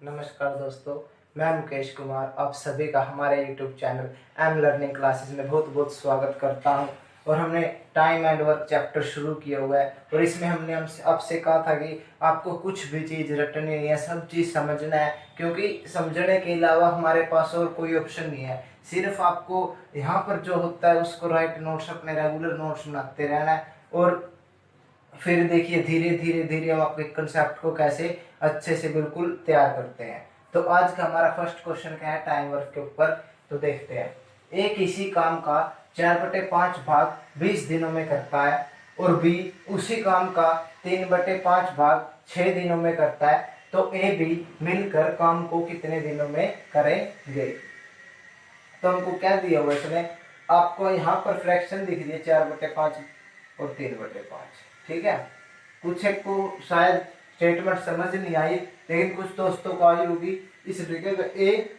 नमस्कार दोस्तों, मैं मुकेश कुमार आप सभी का हमारे YouTube channel am learning classes में बहुत बहुत स्वागत करता हूं। और हमने टाइम एंड वर्क चैप्टर शुरू किया हुआ है और इसमें हमने हमसे आपसे कहा था कि आपको कुछ भी चीज़ रटनी नहीं है, सब चीज़ समझना है, क्योंकि समझने के अलावा हमारे पास और कोई ऑप्शन नहीं है। सिर्फ आपको यहाँ पर जो होता है उसको राइट नोट्स, अपने रेगुलर नोट्स बनाते रहना है। और फिर देखिए धीरे धीरे धीरे हम आपके कंसेप्ट को कैसे अच्छे से बिल्कुल तैयार करते हैं। तो आज का हमारा फर्स्ट क्वेश्चन क्या है टाइम वर्क के ऊपर, तो देखते हैं। ए किसी काम का 4/5 भाग 20 दिनों में करता है और बी उसी काम का 3/5 भाग 6 दिनों में करता है, तो ए बी मिलकर काम को कितने दिनों में करेंगे। तो हमको क्या दिया हुआ इसने, आपको यहाँ पर फ्रैक्शन दिख रही है 4/5 और 3/5। ठीक है, कुछ एक को शायद स्टेटमेंट समझ नहीं आई, लेकिन कुछ दोस्तों को आई होगी। इस तरीके का ए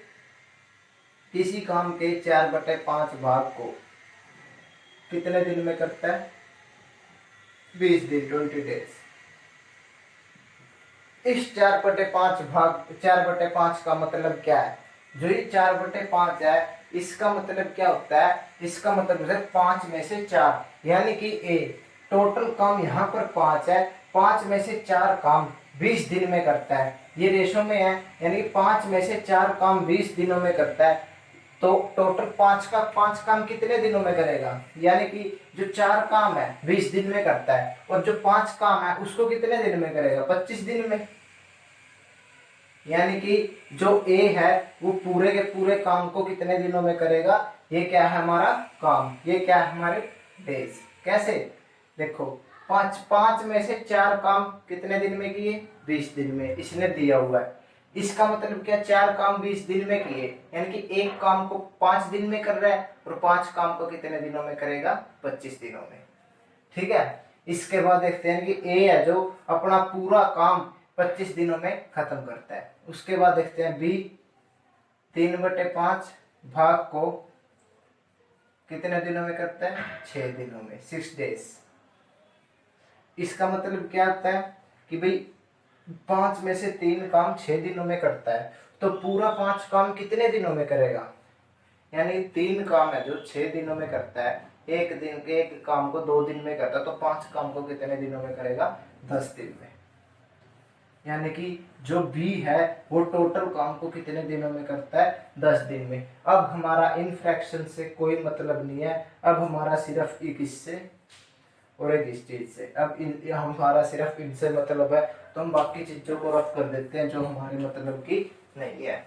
किसी काम के 4/5 भाग को कितने दिन में करता है, 20 दिन, 20 डेज। इस 4/5 का मतलब क्या है, जो ये 4/5 है इसका मतलब क्या होता है, इसका मतलब है 5 में से 4, यानी कि ए टोटल काम यहाँ पर 5 है, 5 में से 4 काम 20 दिन में करता है। ये रेशो में है, यानी कि 5 में से 4 काम 20 दिनों में करता है। तो टोटल 5 काम कितने दिनों में करेगा, यानी कि जो 4 काम है 20 दिन में करता है और जो 5 काम है उसको कितने दिन में करेगा, 25 दिन में। यानी कि जो ए है वो पूरे के पूरे काम को कितने दिनों में करेगा, ये क्या है हमारा काम, ये क्या है हमारे डेज। कैसे देखो, 5 में से 4 काम कितने दिन में किए, 20 दिन में इसने दिया हुआ है। इसका मतलब क्या, 4 काम 20 दिन में किए, यानी कि एक काम को 5 दिन में कर रहा है और 5 काम को कितने दिनों में करेगा, 25 दिनों में। ठीक है, इसके बाद देखते हैं कि ए है जो अपना पूरा काम 25 दिनों में खत्म करता है। उसके बाद देखते हैं बी 3/5 भाग को कितने दिनों में करता है, 6 दिनों में, 6 डेज। इसका मतलब क्या होता है कि भाई 5 में से 3 काम 6 दिनों में करता है, तो पूरा 5 काम कितने दिनों में करेगा, यानी 3 काम है जो 6 दिनों में करता है, एक दिन के एक काम को 2 दिन में करता है, तो 5 काम को कितने दिनों में करेगा, 10 दिन में। यानी कि जो बी है वो टोटल काम को कितने दिनों में करता है, 10 दिन में। अब हमारा इन फ्रैक्शन से कोई मतलब नहीं है, अब हमारा सिर्फ एक इससे और एक इस चीज से, अब हमारा सिर्फ इनसे मतलब है, तो हम बाकी चीजों को रफ कर देते हैं जो हमारे मतलब की नहीं है।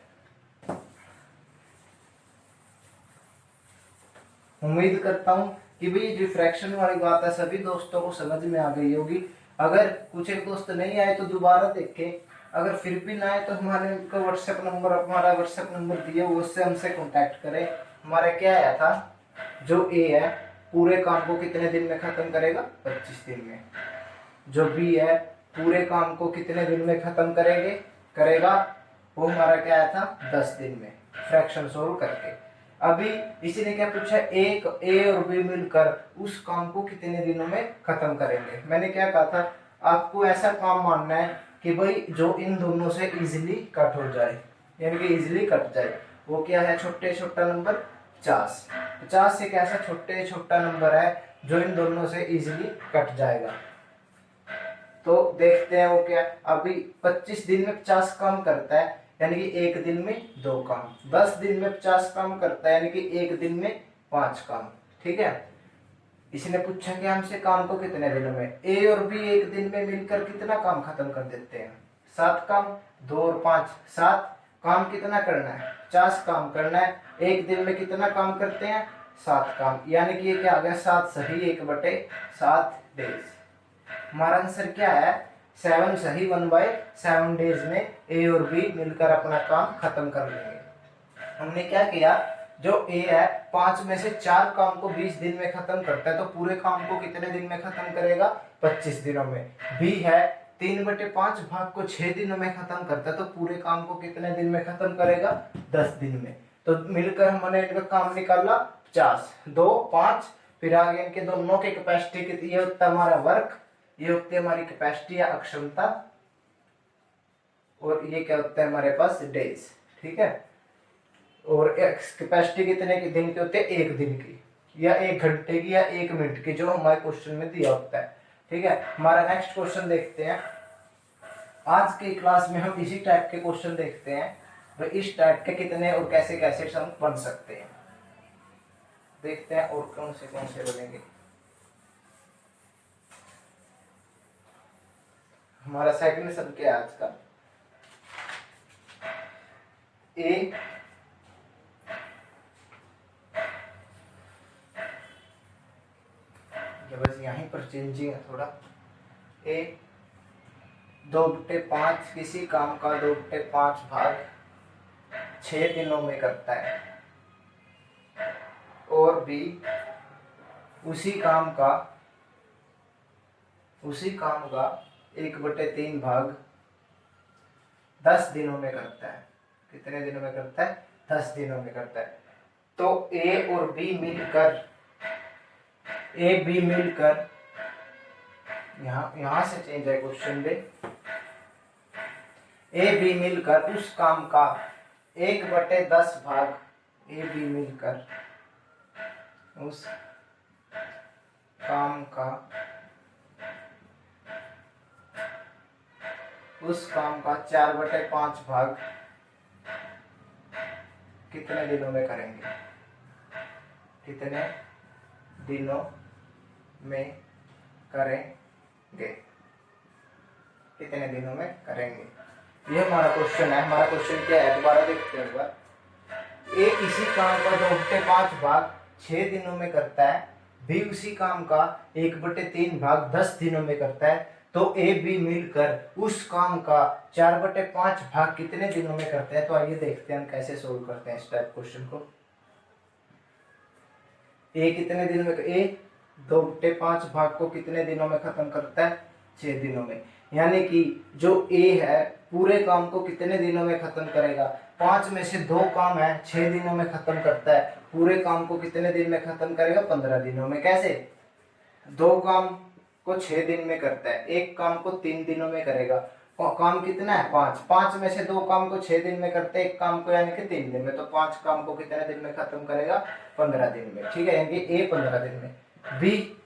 उम्मीद करता हूँ कि भाई जो फ्रैक्शन वाली बात है सभी दोस्तों को समझ में आ गई होगी। अगर कुछ एक दोस्त नहीं आए तो दोबारा देखें, अगर फिर भी ना आए तो हमारे व्हाट्सएप नंबर, हमारा व्हाट्सएप नंबर दिए उससे हमसे कांटेक्ट करें। हमारा क्या आया था, जो ए है पूरे काम को कितने दिन में खत्म करेगा, 25 दिन में। जो बी है पूरे काम को कितने दिन में खत्म करेगा, वो हमारा क्या आया था, 10 दिन में, फ्रैक्शन सोल्व करके। अभी इसी ने क्या पूछा, एक ए और बी मिलकर उस काम को कितने दिनों में खत्म करेंगे। मैंने क्या कहा था, आपको ऐसा काम मानना है कि भाई जो इन दोनों से इजीली कट हो जाए, यानी कि इजीली कट जाए। वो क्या है, छोटा नंबर 50। 50 एक ऐसा छोटा नंबर है जो इन दोनों से इजीली कट जाएगा। तो देखते हैं वो क्या, अभी 25 दिन में 50 काम करता है, यानी कि एक दिन में 2 काम, 10 दिन में 50 काम करता है, यानी कि एक दिन में 5 काम। ठीक है, इसने पूछा कि हमसे काम को कितने दिनों में, ए और बी एक दिन में मिलकर कितना काम खत्म कर देते हैं, 7 काम, 2 और 5 7 काम कितना करना है, 50 काम करना है। एक दिन में कितना काम करते हैं, 7 काम, यानी कि ये क्या आ गया, 7 सही 1/7 डेज। हमारा आंसर क्या है, 7 सही 1/7 डेज में ए और बी मिलकर अपना काम खत्म कर लेंगे। हमने क्या किया, जो ए है 5 में से 4 काम को 20 दिन में खत्म करता है, तो पूरे काम को कितने दिन में खत्म करेगा, 25 दिनों में। बी है 3/5 भाग को 6 दिनों में खत्म करता है, तो पूरे काम को कितने दिन में खत्म करेगा, 10 दिन में। तो मिलकर हमने इनका काम निकाला 50, 2 5, फिर आगे इनके दोनों की कैपेसिटी कितनी होता है, हमारा वर्क, ये होती है हमारी कैपेसिटी या अक्षमता, और ये क्या होता है हमारे पास डेज, ठीक है। और कैपेसिटी कितने के दिन की होती है, एक दिन की या एक घंटे की या एक मिनट की, जो हमारे क्वेश्चन में दिया होता है, ठीक है। हमारा नेक्स्ट क्वेश्चन देखते हैं। आज की क्लास में हम इसी टाइप के क्वेश्चन देखते हैं, तो इस टाइप के कितने और कैसे कैसे सम बन सकते हैं, देखते हैं और कौन से बनेंगे। हमारा सेकंड सम क्या है आज का, ए बस यहीं पर चेंजिंग है थोड़ा। ए 2/5 किसी काम का 2/5 भाग 6 दिनों में करता है, और बी उसी काम का 1/3 भाग 10 दिनों में करता है। कितने दिनों में करता है, 10 दिनों में करता है। तो ए और बी मिलकर यहां से चेंज है क्वेश्चन में, ए बी मिलकर उस काम का 1/10 भाग, ए बी मिलकर उस काम का 4/5 भाग कितने दिनों में करेंगे, कितने दिनों में करेंगे, कितने दिनों में करेंगे, ये हमारा क्वेश्चन है। हमारा क्वेश्चन क्या है, दोबारा देखते हैं एक बार। ए किसी काम का 2/5 भाग 6 दिनों में करता है, बी उसी काम का 1/3 भाग 10 दिनों में करता है, तो ए बी मिलकर उस काम का 4/5 भाग कितने दिनों में करते हैं। तो आइए देखते हैं हम कैसे सोल्व करते हैं इस टाइप क्वेश्चन को। ए कितने दिनों में, ए 2/5 भाग को कितने दिनों में खत्म करता है, 6 दिनों में। यानी कि जो ए है पूरे काम को कितने दिनों में खत्म करेगा, 5 में से 2 काम है 6 दिनों में खत्म करता है, पूरे काम को कितने दिन में खत्म करेगा, 15 दिनों में। कैसे, 2 काम को 6 दिन में करता है, एक काम को 3 दिनों में करेगा, काम कितना है 5 में से 2 काम को 6 दिन में करते हैं, एक काम को यानी कि 3 दिन में, तो 5 काम को कितने दिन में खत्म करेगा, 15 दिन में, ठीक है। यानी कि ए 15 दिन में, बी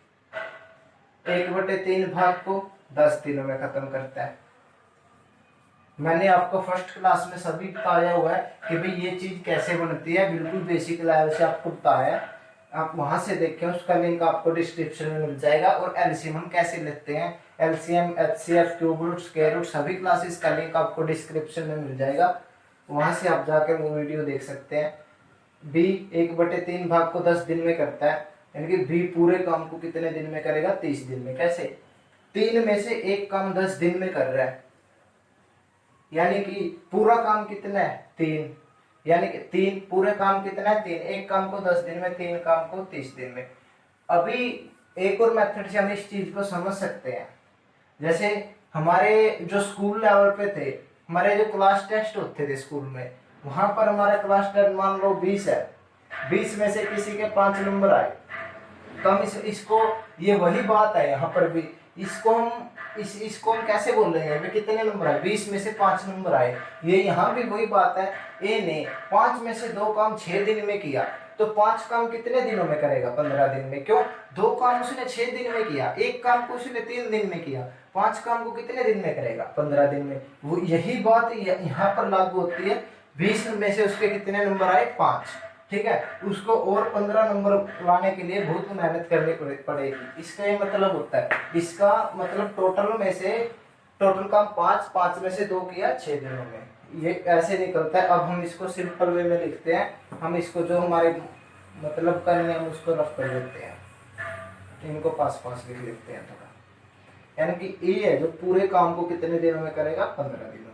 1/3 भाग को 10 दिनों में खत्म करता है। मैंने आपको फर्स्ट क्लास में सभी बताया हुआ है कि भाई ये चीज कैसे बनती है, बिल्कुल बेसिक लेवल से आपको बताया है, आप वहां से देखें, उसका लिंक आपको डिस्क्रिप्शन में मिल जाएगा। और एलसीएम हम कैसे लेते हैं, LCM, HCF, cube root, square root, सभी क्लासेस का लिंक आपको डिस्क्रिप्शन में मिल जाएगा, वहां से आप जाकर वो वीडियो देख सकते हैं। बी 1/3 भाग को 10 दिन में करता है, यानी कि बी पूरे काम को कितने दिन में करेगा, 30 दिन में। कैसे, 3 में से एक काम 10 दिन में कर रहा है, यानी कि पूरा काम कितना है, 3, यानी कि 3 पूरे काम कितना है, 3, एक काम को 10 दिन में, 3 काम को 30 दिन में। अभी एक और मेथड से हम इस चीज को समझ सकते हैं, जैसे हमारे जो स्कूल लेवल पे थे, हमारे जो क्लास टेस्ट होते थे स्कूल में, वहां पर हमारा क्लास टेस्ट मान लो 20 है, 20 में से किसी के 5 नंबर आए, तो हम इसको, ये वही बात है यहाँ पर भी, इसको हम कैसे बोल रहे हैं, कितने नंबर आए, 20 में से 5 नंबर आए, ये यहाँ भी वही बात है। ए ने 5 में से 2 काम 6 दिन में किया, तो 5 काम कितने दिनों में करेगा, 15 दिन में। क्यों, 2 काम उसने 6 दिन में किया, एक काम को उसने 3 दिन में किया, 5 काम को कितने दिन में करेगा, 15 दिन में। वो यही बात यहाँ पर लागू होती है। 20 में से उसके कितने नंबर आए, 5, ठीक है, उसको और 15 नंबर लाने के लिए बहुत मेहनत करनी पड़ेगी। इसका ये मतलब होता है, इसका मतलब टोटल में से, टोटल काम 5 में से 2 किया 6 दिनों में, ये ऐसे निकलता है। अब हम इसको सिंपल वे में लिखते हैं, हम इसको जो हमारे मतलब करने हम उसको रफ कर देते हैं, इनको पास लिख लेते हैं थोड़ा। यानी कि ए है जो पूरे काम को कितने दिनों में करेगा, 15 दिनों में,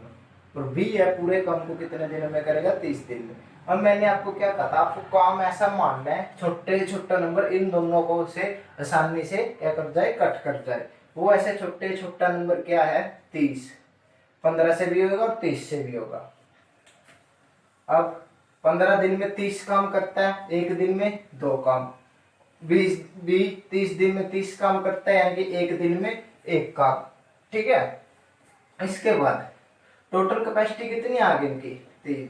और बी है पूरे काम को कितने दिनों में करेगा, 30 दिन में। अब मैंने आपको क्या कहा था, आपको काम ऐसा मानना है, छोटा नंबर इन दोनों को से आसानी से क्या कर जाए, कट कर जाए। वो ऐसे छोटा नंबर क्या है, 30, 15 से भी होगा और 30 से भी होगा। अब 15 दिन में 30 काम करता है, एक दिन में 2 काम, 30 दिन में 30 काम करता है, यानी कि एक दिन में 1 काम, ठीक है। इसके बाद टोटल कैपेसिटी कितनी आ गई इनकी? 3।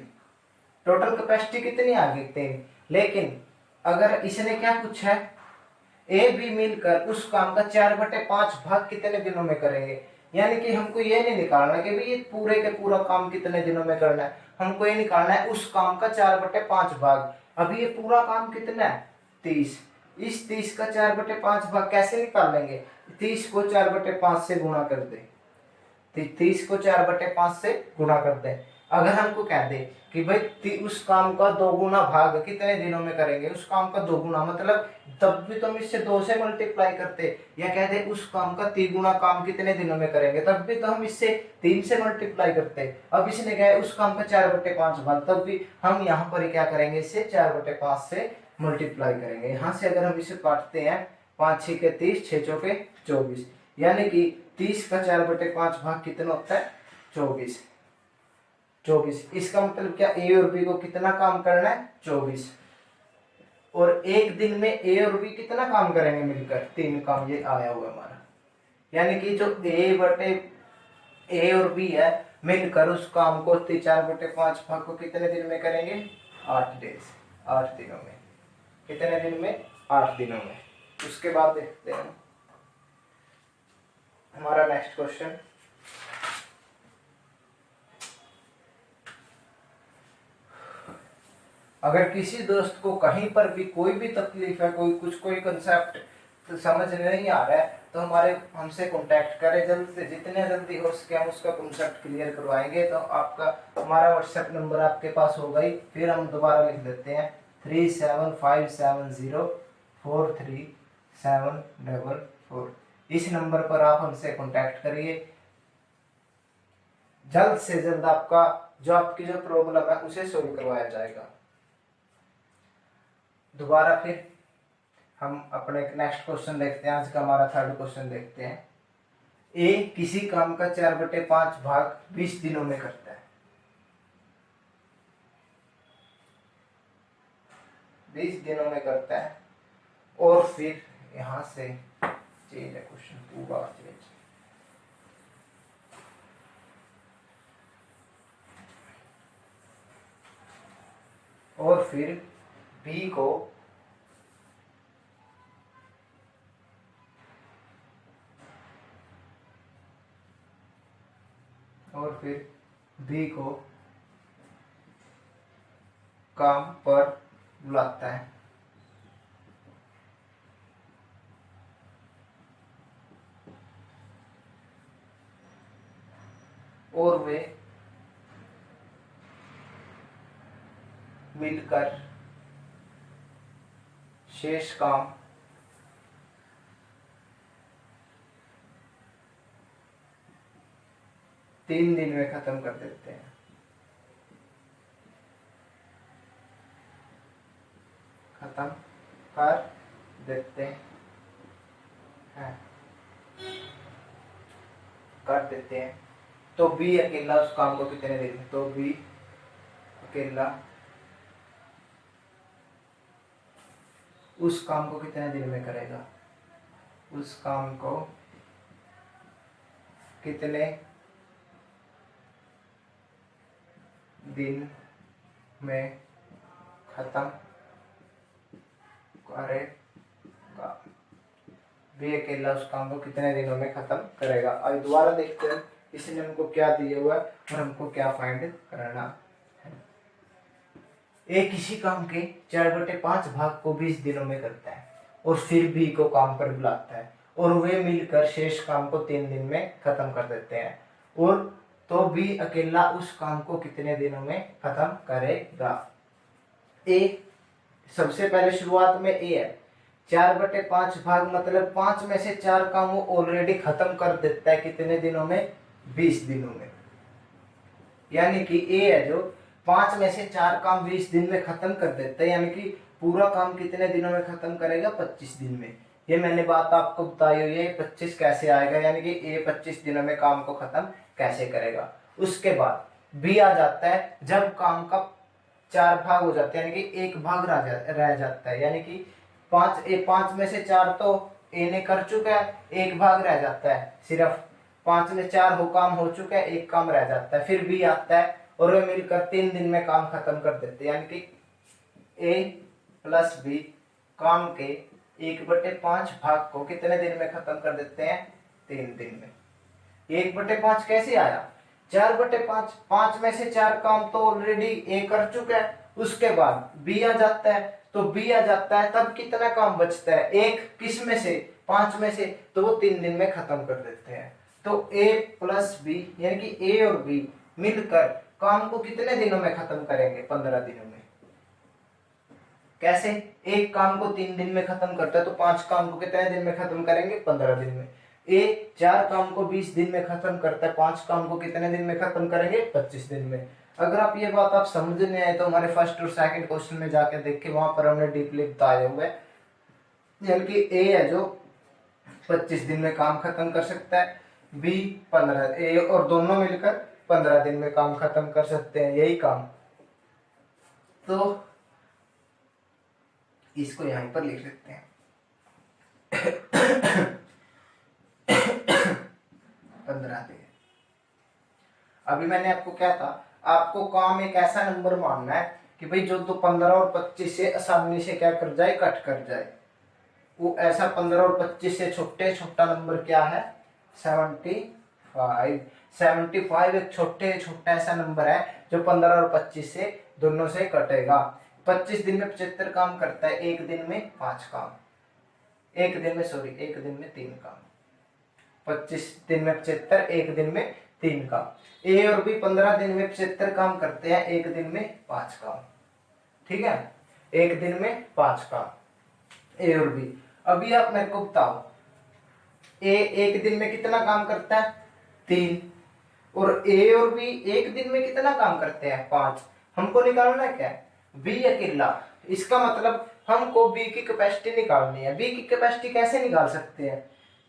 टोटल कैपेसिटी कितनी आ गई? 3। लेकिन अगर इसने क्या पूछा है, ए बी मिलकर उस काम का 4/5 भाग कितने दिनों में करेंगे। यानी कि हमको ये नहीं निकालना कि भाई ये पूरे के पूरा काम कितने दिनों में करना है, हमको ये निकालना है उस काम का 4/5 भाग। अभी ये पूरा काम कितना है? 30। इस 30 का 4/5 भाग कैसे निकालेंगे? 30 को 4/5 से गुणा कर दे, 30 को 4/5 से गुणा कर दे। अगर हमको कह दे कि भाई उस काम का 2 गुना भाग कितने दिनों में करेंगे, उस काम का 2 गुना मतलब, तब भी तो हम इससे 2 से मल्टीप्लाई करते, या कह दे उस काम का 3 गुना काम कितने दिनों में करेंगे, तब भी तो हम इससे 3 से मल्टीप्लाई करते। अब इसने कहा उस काम का 4/5 भाग, तब भी हम यहाँ पर क्या करेंगे, इससे 4/5 से मल्टीप्लाई करेंगे। यहाँ से अगर हम इसे काटते हैं, 5 6 के 30, 6 चौके 24, यानी कि 30 का 4/5 भाग कितना होता है? 24। 24। इसका मतलब क्या, ए और बी को कितना काम करना है? 24। और एक दिन में ए और बी कितना काम करेंगे मिलकर? 3 काम। ये आया हुआ हमारा, यानी कि जो ए और बी है मिलकर उस काम को 4/5 भाग को कितने दिन में करेंगे? 8 डेज, 8 दिनों में। कितने दिन में? 8 दिनों में। उसके बाद देखते हैं हमारा नेक्स्ट क्वेश्चन। अगर किसी दोस्त को कहीं पर भी कोई भी तकलीफ है, कोई कंसेप्ट तो समझ नहीं आ रहा है, तो हमसे कांटेक्ट करें, जल्द से जितने जल्दी हो सके हम उसका कंसेप्ट क्लियर करवाएंगे। तो हमारा व्हाट्सएप नंबर आपके पास होगा ही, फिर हम दोबारा लिख देते हैं 3757043744। इस नंबर पर आप हमसे कांटेक्ट करिए, जल्द से जल्द आपकी जो प्रॉब्लम है उसे सोल्व करवाया जाएगा। दोबारा फिर हम अपने नेक्स्ट क्वेश्चन देखते हैं। आज का हमारा थर्ड क्वेश्चन देखते हैं। ए किसी काम का 4/5 भाग 20 दिनों में करता है। 20 दिनों में करता है, और फिर यहां से चेंज है क्वेश्चन, पूरा चेंज। और फिर बी को काम पर बुलाता है, और वे मिलकर शेष काम तीन दिन में खत्म कर देते हैं। खत्म कर देते हैं, कर देते हैं। तो बी अकेला उस काम को कितने दिन में? तो बी अकेला उस काम को कितने दिन में करेगा? उस काम को कितने दिन में खत्म करेगा? बी अकेला उस काम को कितने दिनों में खत्म करेगा। अब दोबारा देखते हैं इसने हमको क्या दिया हुआ है और हमको क्या फाइंड करना है। ए किसी काम के 4/5 भाग को 20 दिनों में करता है, और फिर बी को काम पर बुलाता है, और वे मिलकर शेष काम को 3 दिन में खत्म कर देते हैं। और तो बी अकेला उस काम को कितने दिनों में खत्म करेगा। ए सबसे पहले शुरुआत में ए है, 4/5 भाग मतलब 5 में से 4 काम वो ऑलरेडी खत्म कर देता है। कितने दिनों में? 20 दिनों में। यानी कि ए है जो 5 में से 4 काम 20 दिन में खत्म कर देता है, यानी कि पूरा काम कितने दिनों में खत्म करेगा? 25 दिन में। ये मैंने बात आपको बताई हुई है, 25 कैसे आएगा, यानी कि ए 25 दिनों में काम को खत्म कैसे करेगा। उसके बाद बी आ जाता है जब काम का 4 भाग हो जाते हैं, यानी कि 1 भाग रह जाता है, यानी कि 5 में से 4 तो ए ने कर चुका है, 1 भाग रह जाता है सिर्फ। 5 में 4 हो काम हो चुका है, एक काम रह जाता है, फिर बी आता है और वे मिलकर 3 दिन में काम खत्म कर देते हैं। यानी कि ए प्लस बी काम के 1/5 भाग को कितने दिन में खत्म कर देते हैं? 3 दिन में। 1/5 कैसे आया? 4/5, 5 में से 4 काम तो ऑलरेडी ए कर चुका है, उसके बाद बी आ जाता है, तो बी आ जाता है तब कितना काम बचता है? एक किस में से? 5 में से, तो वो 3 दिन में खत्म कर देते हैं। तो ए प्लस बी यानी कि ए और बी मिलकर काम को कितने दिनों में खत्म करेंगे? 15 दिनों में। कैसे? एक काम को 3 दिन में खत्म करता है, तो 5 काम को कितने दिन में खत्म करेंगे? 15 दिन में। ए 4 काम को 20 दिन में खत्म करता है, 5 काम को कितने दिन में खत्म करेंगे? 25 दिन में। अगर आप ये बात आप समझने आए तो हमारे फर्स्ट और सेकंड क्वेश्चन में जाके देखिए, वहां पर हमने डीपली बताया हुआ है। यानी कि ए है जो 25 दिन में काम खत्म कर सकता है, बी 15, ए और दोनों मिलकर 15 दिन में काम खत्म कर सकते हैं, यही काम। तो इसको यहीं पर लिख लेते हैं 15 दिन। अभी मैंने आपको क्या था, आपको काम एक ऐसा नंबर मानना है कि भाई जो तो 15 और 25 से आसानी से क्या कर जाए? कट कर जाए। वो ऐसा 15 और 25 से छोटा नंबर क्या है? 75। 75 एक छोटा ऐसा नंबर है जो 15 और 25 से दोनों से कटेगा। 25 दिन में 75 काम करता है, एक दिन में 5 काम, एक दिन में 3 काम। 25 दिन में 75, एक दिन में 3 काम। ए और बी 15 दिन में 75 काम करते हैं, एक दिन में 5 काम। ठीक है, एक दिन में 5 काम ए और बी। अभी आप मेरे को बताओ, ए एक दिन में कितना काम करता है? 3। और ए और बी एक दिन में कितना काम करते हैं? 5। हमको निकालना है क्या? बी अकेला। इसका मतलब हमको बी की कैपेसिटी निकालनी है। बी की कैपेसिटी कैसे निकाल सकते हैं?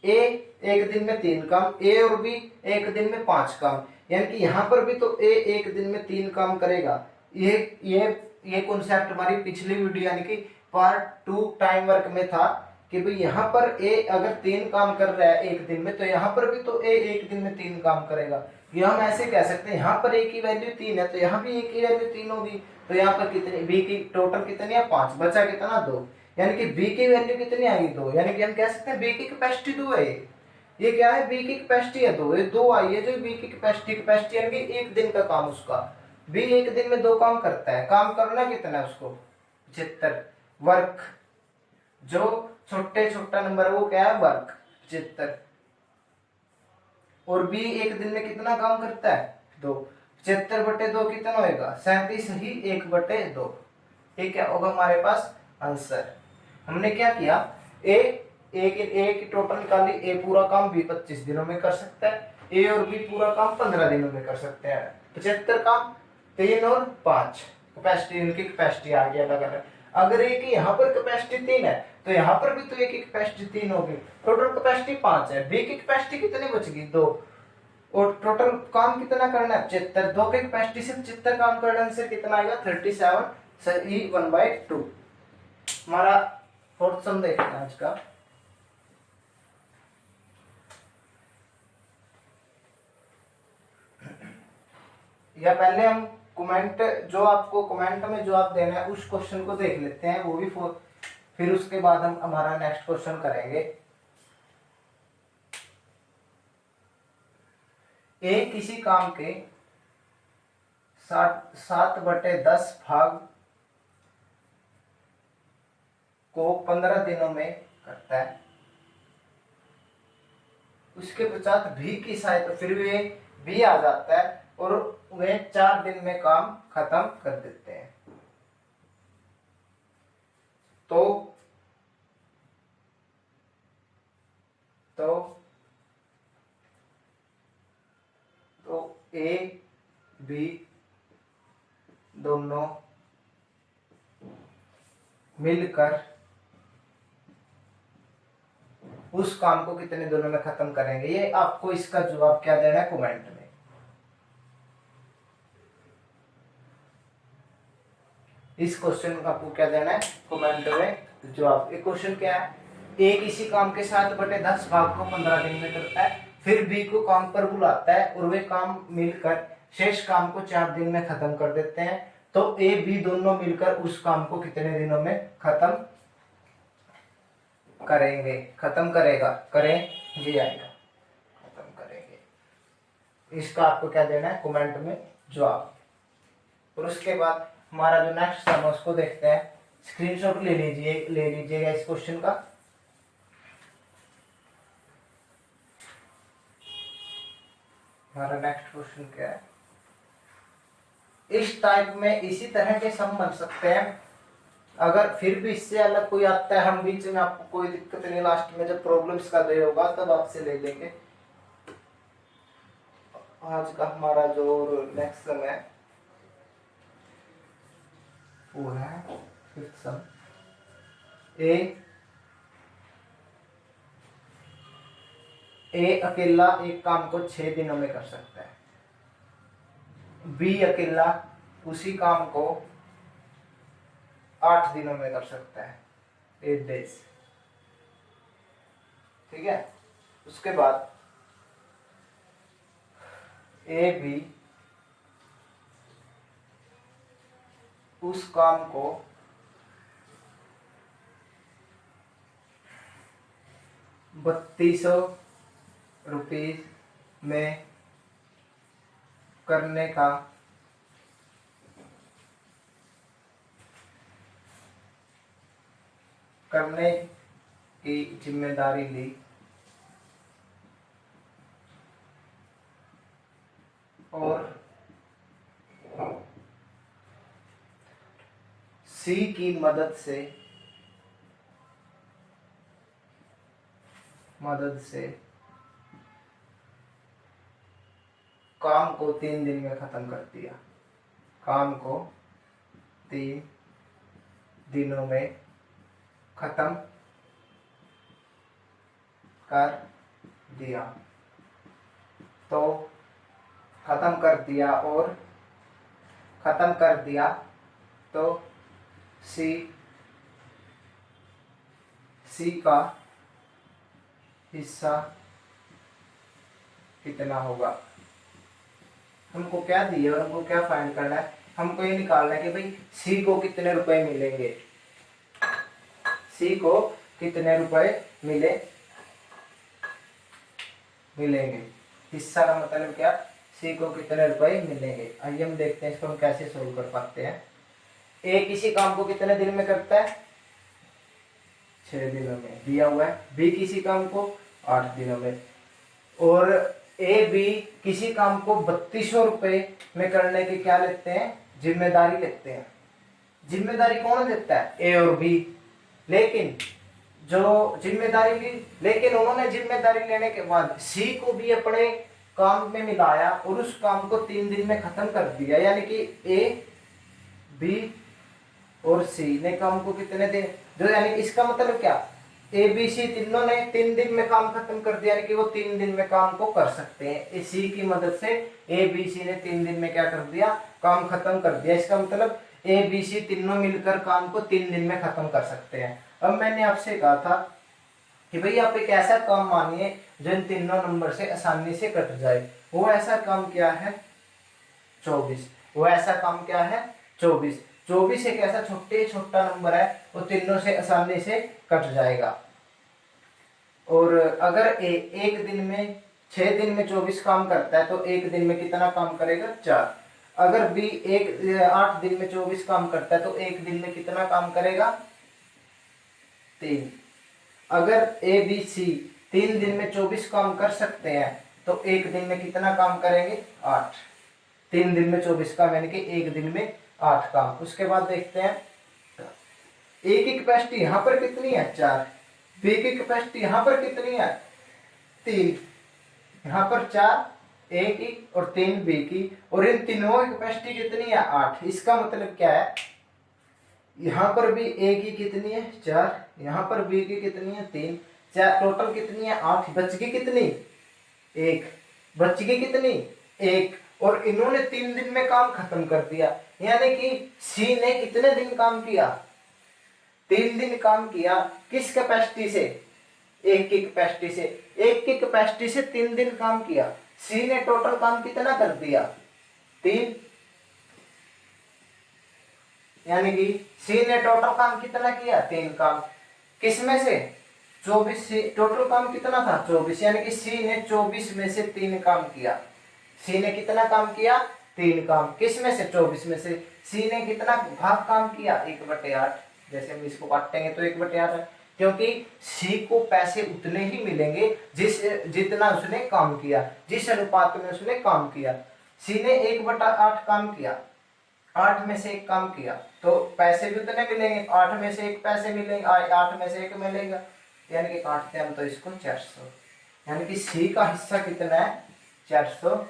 ए एक दिन में 3 काम, ए और बी एक दिन में 5 काम, यानी कि यहाँ पर भी तो ए एक दिन में 3 काम करेगा। ये कॉन्सेप्ट हमारी पिछली वीडियो यानी कि पार्ट 2 टाइम वर्क में था कि भाई यहाँ पर ए अगर 3 काम कर रहा है एक दिन में, तो यहाँ पर भी तो ए एक दिन में 3 काम करेगा। ये हम ऐसे कह सकते हैं, यहाँ पर ए की वैल्यू 3 है तो यहाँ भी ए की वैल्यू 3 होगी, तो यहाँ पर कितनी बी की टोटल कितनी है? 5। बचा कितना? 2। यानी कि बी की वैल्यू कितनी आएगी? 2। यानी कि हम कह सकते हैं बी की कैपेसिटी 2 है। ये क्या है? बी की कैपेसिटी है 2। ये 2 आई है जो बी की कैपेसिटी यानी कि एक दिन का काम उसका। बी एक दिन में 2 काम करता है, काम करना कितना है उसको? 75। वर्क जो छोटा नंबर है वो क्या है? वर्क 75। और बी एक दिन में कितना काम करता है? 2। 75/2 कितना होगा? 37 ही 1/2। ये क्या होगा हमारे पास आंसर? हमने क्या किया, ए की टोटल निकाली। ए पूरा काम बी 25 दिनों में कर सकता है, ए और बी पूरा काम 15 दिनों में कर सकते हैं। 75 काम 3 और 5 कैपेसिटी, इनकी कैपेसिटी आ गई अलग अलग। अगर ए की यहाँ पर कैपेसिटी 3 है तो यहाँ पर भी तो ए की कैपेसिटी 3 होगी, टोटल कैपेसिटी 5 है। बी की कैपेसिटी कितनी बचेगी? 2। और टोटल काम कितना करना है? 75। 2 की कैपेसिटी से 75 काम करने से कितना आएगा? 37। सही 1/2। हमारा फोर्थ सम देखते हैं आज का। या पहले हम कमेंट जो आपको कमेंट में जो आप देना है उस क्वेश्चन को देख लेते हैं, वो भी फिर उसके बाद हम हमारा नेक्स्ट क्वेश्चन करेंगे। ए किसी काम के 7/10 भाग को 15 दिनों में करता है, उसके पश्चात बी की सहायता फिर वे बी आ जाता है और वे 4 दिन में काम खत्म कर देते हैं। तो ए बी दोनों मिलकर उस काम को कितने दिनों में खत्म करेंगे? ये आपको इसका जवाब क्या देना है कमेंट में। इस क्वेश्चन का आपको क्या देना है कमेंट में जवाब। ये क्वेश्चन क्या है? ए किसी काम के 7/10 भाग को 15 दिन में करता है, फिर बी को काम पर बुलाता है और वे काम मिलकर शेष काम को 4 दिन में खत्म कर देते हैं। तो ए बी दोनों मिलकर उस काम को कितने दिनों में खत्म करेंगे, खत्म करेंगे आएगा, खत्म करेंगे। इसका आपको क्या देना है, कमेंट में जवाब। और उसके बाद हमारा जो नेक्स्ट सम है उसको देखते हैं। स्क्रीनशॉट ले लीजिएगा इस क्वेश्चन का। हमारा नेक्स्ट क्वेश्चन क्या है, इस टाइप में इसी तरह के सम बन सकते हैं। अगर फिर भी इससे अलग कोई आता है, हम बीच में आपको कोई दिक्कत नहीं, लास्ट में जब प्रॉब्लम्स का डे होगा तब आपसे ले लेंगे। आज का हमारा जो नेक्स्ट सम है वो है फिफ्थ सम। ए अकेला एक काम को 6 दिनों में कर सकता है, बी अकेला उसी काम को 8 दिनों में कर सकता है, 8 days। ठीक है। उसके बाद ए बी उस काम को 3200 रुपीज में करने की जिम्मेदारी ली और सी की मदद से काम को 3 दिन में खत्म कर दिया, काम को 3 दिनों में खत्म कर दिया। तो खत्म कर दिया तो सी का हिस्सा कितना होगा। हमको क्या दिया और हमको क्या फाइंड करना है, हमको ये निकालना है कि भाई सी को कितने रुपए मिलेंगे, सी को कितने रुपए मिलेंगे। हिस्सा का मतलब क्या, सी को कितने रुपए मिलेंगे। आइए हम देखते हैं इसको हम कैसे सोल्व कर पाते हैं। ए किसी काम को कितने दिन में करता है, 6 दिनों में दिया हुआ है। बी किसी काम को 8 दिनों में, और ए बी किसी काम को 3200 रुपए में करने की क्या लेते हैं, जिम्मेदारी लेते हैं। जिम्मेदारी कौन देता है, ए और बी। लेकिन जो जिम्मेदारी ली, लेकिन उन्होंने जिम्मेदारी लेने के बाद सी को भी अपने काम में मिलाया और उस काम को 3 दिन में खत्म कर दिया। यानी कि ए बी और सी ने काम को कितने दिन, जो यानी कि इसका मतलब क्या, ए बी सी तीनों ने 3 दिन में काम खत्म कर दिया, यानी कि वो 3 दिन में काम को कर सकते हैं। सी की मदद से ए बी सी ने 3 दिन में क्या कर दिया, काम खत्म कर दिया। इसका मतलब ए बी सी तीनों मिलकर काम को 3 दिन में खत्म कर सकते हैं। अब मैंने आपसे कहा था कि भाई आप एक ऐसा काम मानिए जो इन तीनों नंबर से आसानी से कट जाए। वो ऐसा काम क्या है, 24। वो ऐसा काम क्या है, 24। 24 एक ऐसा छोटा नंबर है, वो तीनों से आसानी से कट जाएगा। और अगर एक दिन में 6 दिन में 24 काम करता है तो एक दिन में कितना काम करेगा, 4। अगर बी 8 दिन में 24 काम करता है तो एक दिन में कितना काम करेगा, 3। अगर ए बी सी 3 दिन में 24 काम कर सकते हैं तो एक दिन में कितना काम करेंगे, 8। 3 दिन में 24 काम, यानी कि एक दिन में 8 काम। उसके बाद देखते हैं ए की कैपेसिटी यहाँ पर कितनी है, 4। बी की कैपेसिटी यहाँ पर कितनी है, 3। यहाँ पर 4 ए की और 3 बी की, और इन तीनों की कैपेसिटी कितनी है, 8। इसका मतलब क्या है, यहाँ पर भी ए की कितनी है, 4। यहाँ पर बी की कितनी है, 3। 4 टोटल कितनी है, 8। बच गई कितनी, 1। बच गई कितनी, 1। और इन्होंने 3 दिन में काम खत्म कर दिया। यानी कि सी ने कितने दिन काम किया, 3 दिन काम किया। किस कैपेसिटी से, एक की कैपेसिटी से। एक की कैपेसिटी से 3 दिन काम किया, सी ने टोटल काम कितना कर दिया 3, यानी कि सी ने टोटल काम कितना किया 3 काम, किसमें से 24, सी टोटल काम कितना था 24, यानी कि सी ने 24 में से 3 काम किया। सी ने कितना काम किया 3 काम, किस में से 24 में से। सी ने कितना भाग काम किया 1/8, जैसे हम इसको काटेंगे तो 1/8 है, क्योंकि सी को पैसे उतने ही मिलेंगे जितना उसने काम किया, जिस अनुपात में उसने काम किया। सी ने 1/8 काम किया, 8 में से 1 काम किया, तो पैसे भी उतने मिलेंगे, 8 में से 1 पैसे मिलेंगे, 8 में से 1 मिलेगा, यानी कि काटते हैं हम तो इसको 400, यानी कि सी का हिस्सा कितना है 400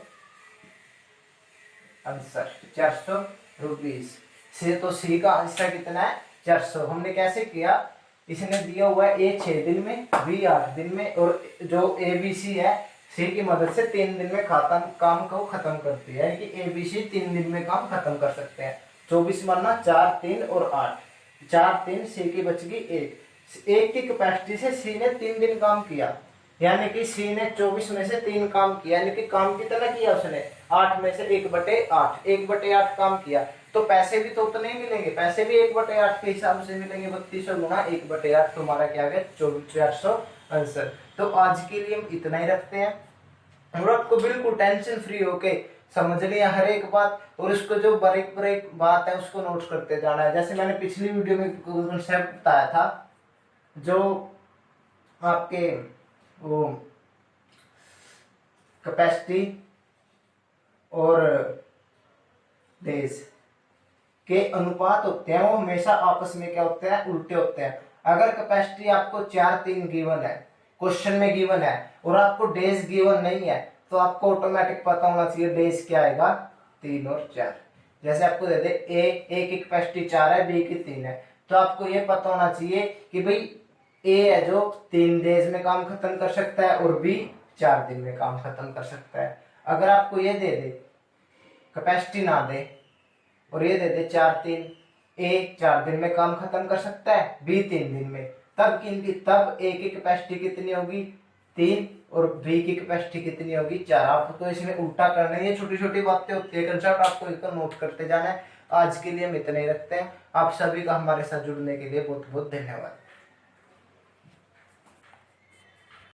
रुपीस से। तो सी का हिस्सा कितना है 400। हमने कैसे किया, इसने दिया हुआ है ए 6 दिन में, बी 8 दिन में, और जो ए बी सी है सी की मदद से 3 दिन में काम को खत्म करती है, यानी कि ए बी सी 3 दिन में काम खत्म कर सकते हैं। 24 मानना 4, 3 और 8, 4, 3 सी की बच गई 1। एक की कैपेसिटी से सी ने 3 दिन काम किया, यानी कि सी ने 24 में से 3 काम किया, यानी कि काम कितना किया उसने 8 में से 1/8, 1/8 काम किया, तो पैसे भी तो उतने ही मिलेंगे, पैसे भी 1/8 के हिसाब से मिलेंगे, 3200 गुना 1/8, तुम्हारा क्या गया 400 आंसर। तो आज के लिए हम इतना ही रखते हैं, और आपको बिल्कुल टेंशन फ्री होके समझनी है हर एक बात, और उसको जो बारीक बारीक बात है उसको नोट करते जाना है। जैसे मैंने पिछली वीडियो में कंसेप्ट बताया था, जो आपके वो कैपेसिटी और डेज के अनुपात होते हैं, वो हमेशा आपस में क्या होते हैं उल्टे होते हैं। अगर कैपेसिटी आपको 4, 3 गिवन है, क्वेश्चन में गिवन है, और आपको डेज गिवन नहीं है, तो आपको ऑटोमेटिक पता होना चाहिए डेज क्या आएगा 3 और 4। जैसे आपको दे दे ए की कैपेसिटी 4 है, बी की 3 है, तो आपको ये पता होना चाहिए कि भाई ए है जो 3 डेज में काम खत्म कर सकता है, और बी 4 दिन में काम खत्म कर सकता है। अगर आपको ये दे दे कैपेसिटी ना दे, और ये दे दे 4, 3, ए 4 दिन में काम खत्म कर सकता है, बी 3 दिन में, तब ए की कैपेसिटी कितनी होगी 3, और बी की कैपेसिटी कितनी होगी 4। आपको तो इसमें उल्टा करना है, ये छोटी छोटी बातें होती है, कंसेप्ट आपको इसको नोट करते जाना है। आज के लिए हम इतना ही रखते हैं। आप सभी का हमारे साथ जुड़ने के लिए बहुत बहुत धन्यवाद।